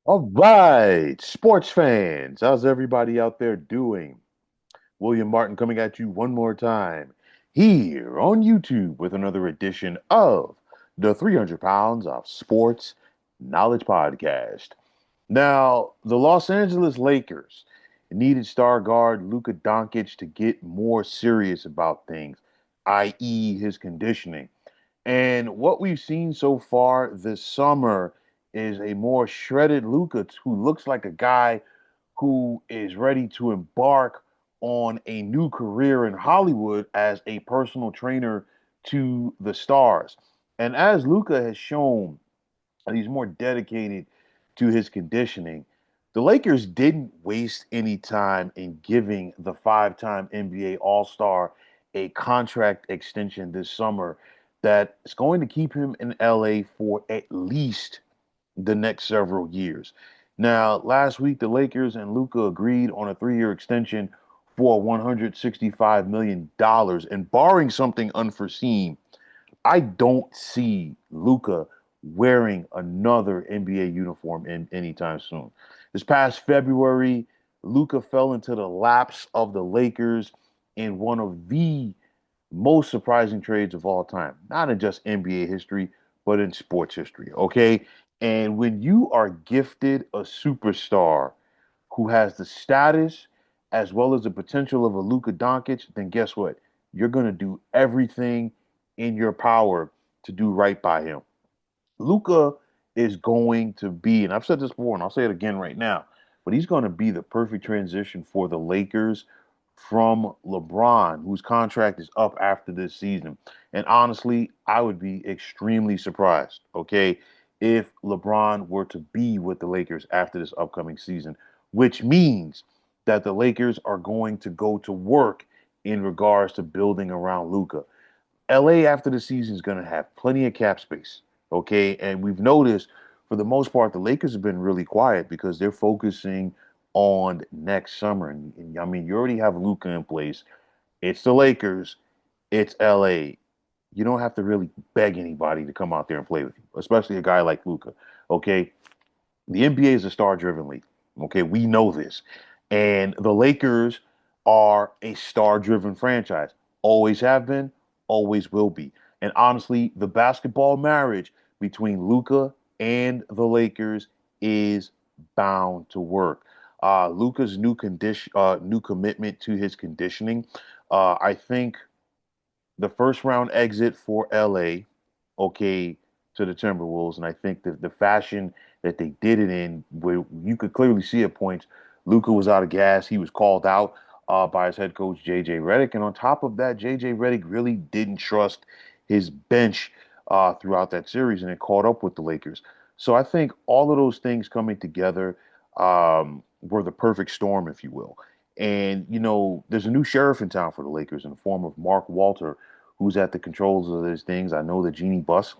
All right, sports fans, how's everybody out there doing? William Martin coming at you one more time here on YouTube with another edition of the 300 Pounds of Sports Knowledge Podcast. Now, the Los Angeles Lakers needed star guard Luka Doncic to get more serious about things, i.e., his conditioning. And what we've seen so far this summer is a more shredded Luka who looks like a guy who is ready to embark on a new career in Hollywood as a personal trainer to the stars. And as Luka has shown, he's more dedicated to his conditioning. The Lakers didn't waste any time in giving the five-time NBA All-Star a contract extension this summer that is going to keep him in LA for at least the next several years. Now, last week, the Lakers and Luka agreed on a 3-year extension for $165 million. And barring something unforeseen, I don't see Luka wearing another NBA uniform in anytime soon. This past February, Luka fell into the laps of the Lakers in one of the most surprising trades of all time, not in just NBA history, but in sports history. Okay. And when you are gifted a superstar who has the status as well as the potential of a Luka Doncic, then guess what? You're going to do everything in your power to do right by him. Luka is going to be, and I've said this before, and I'll say it again right now, but he's going to be the perfect transition for the Lakers from LeBron, whose contract is up after this season. And honestly, I would be extremely surprised, okay, if LeBron were to be with the Lakers after this upcoming season, which means that the Lakers are going to go to work in regards to building around Luka. LA after the season is going to have plenty of cap space. Okay. And we've noticed for the most part, the Lakers have been really quiet because they're focusing on next summer. And I mean, you already have Luka in place. It's the Lakers, it's LA. You don't have to really beg anybody to come out there and play with you, especially a guy like Luka. Okay. The NBA is a star driven league. Okay. We know this. And the Lakers are a star driven franchise. Always have been, always will be. And honestly, the basketball marriage between Luka and the Lakers is bound to work. Luka's new commitment to his conditioning. I think the first round exit for LA, okay, to the Timberwolves, and I think that the fashion that they did it in, where you could clearly see at points, Luka was out of gas. He was called out by his head coach JJ Redick, and on top of that, JJ Redick really didn't trust his bench throughout that series, and it caught up with the Lakers. So I think all of those things coming together were the perfect storm, if you will. And there's a new sheriff in town for the Lakers in the form of Mark Walter, who's at the controls of these things. I know that Jeannie Buss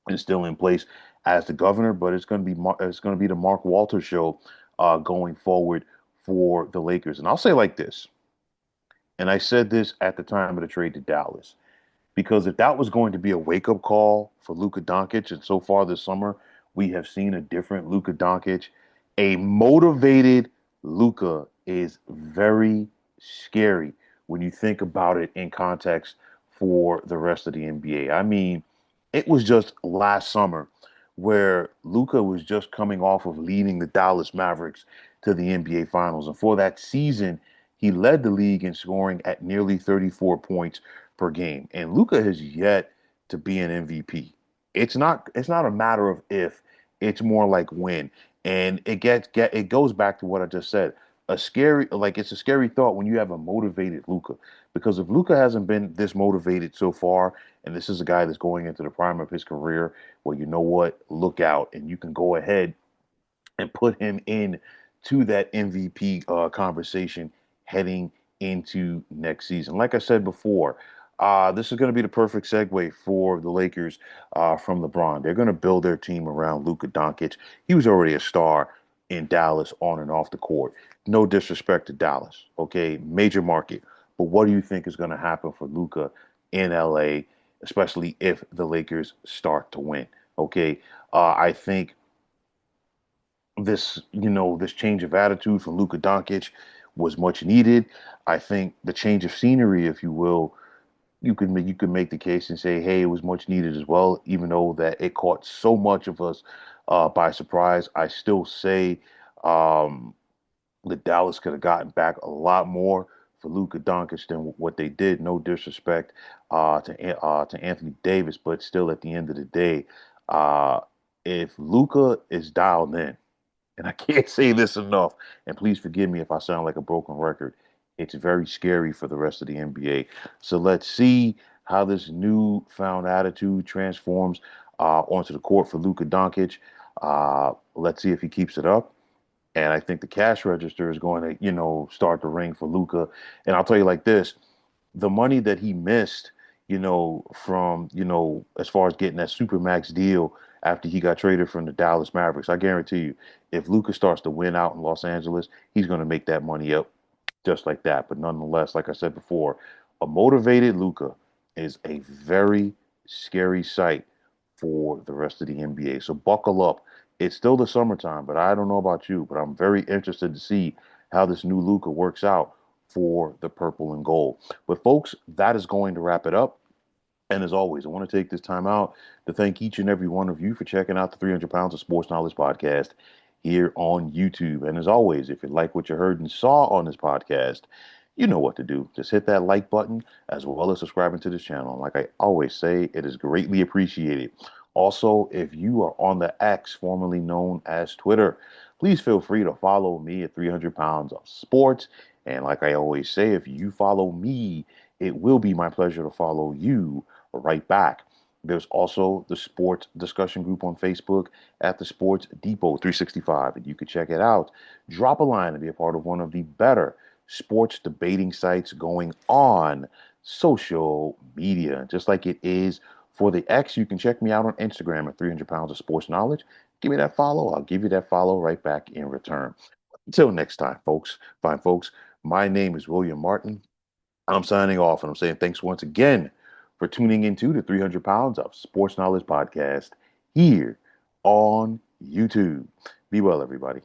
is still in place as the governor, but it's going to be the Mark Walter show going forward for the Lakers. And I'll say like this, and I said this at the time of the trade to Dallas, because if that was going to be a wake up call for Luka Doncic, and so far this summer we have seen a different Luka Doncic, a motivated Luka is very scary when you think about it in context for the rest of the NBA. I mean, it was just last summer where Luka was just coming off of leading the Dallas Mavericks to the NBA Finals. And for that season, he led the league in scoring at nearly 34 points per game. And Luka has yet to be an MVP. It's not a matter of if, it's more like when. And it goes back to what I just said. It's a scary thought when you have a motivated Luka. Because if Luka hasn't been this motivated so far, and this is a guy that's going into the prime of his career, well, you know what? Look out, and you can go ahead and put him in to that MVP conversation heading into next season. Like I said before, this is going to be the perfect segue for the Lakers from LeBron. They're going to build their team around Luka Doncic. He was already a star in Dallas on and off the court. No disrespect to Dallas, okay? Major market. But what do you think is going to happen for Luka in LA, especially if the Lakers start to win? Okay. I think this change of attitude from Luka Doncic was much needed. I think the change of scenery, if you will, you could make the case and say, hey, it was much needed as well, even though that it caught so much of us by surprise. I still say um, that Dallas could have gotten back a lot more for Luka Doncic than what they did. No disrespect to Anthony Davis, but still, at the end of the day, uh, if Luka is dialed in, and I can't say this enough, and please forgive me if I sound like a broken record, it's very scary for the rest of the NBA. So let's see how this newfound attitude transforms onto the court for Luka Doncic. Let's see if he keeps it up. And I think the cash register is going to, start to ring for Luka. And I'll tell you like this, the money that he missed, from, as far as getting that supermax deal after he got traded from the Dallas Mavericks, I guarantee you, if Luka starts to win out in Los Angeles, he's going to make that money up just like that. But nonetheless, like I said before, a motivated Luka is a very scary sight for the rest of the NBA. So buckle up. It's still the summertime, but I don't know about you, but I'm very interested to see how this new Luka works out for the purple and gold. But folks, that is going to wrap it up. And as always, I want to take this time out to thank each and every one of you for checking out the 300 Pounds of Sports Knowledge podcast here on YouTube. And as always, if you like what you heard and saw on this podcast, you know what to do. Just hit that like button as well as subscribing to this channel. And like I always say, it is greatly appreciated. Also, if you are on the X, formerly known as Twitter, please feel free to follow me at 300 Pounds of Sports. And like I always say, if you follow me, it will be my pleasure to follow you right back. There's also the sports discussion group on Facebook at the Sports Depot 365, and you can check it out. Drop a line and be a part of one of the better sports debating sites going on social media. Just like it is for the X, you can check me out on Instagram at 300 Pounds of Sports Knowledge. Give me that follow. I'll give you that follow right back in return. Until next time, folks, fine folks, my name is William Martin. I'm signing off and I'm saying thanks once again for tuning into the 300 Pounds of Sports Knowledge podcast here on YouTube. Be well, everybody.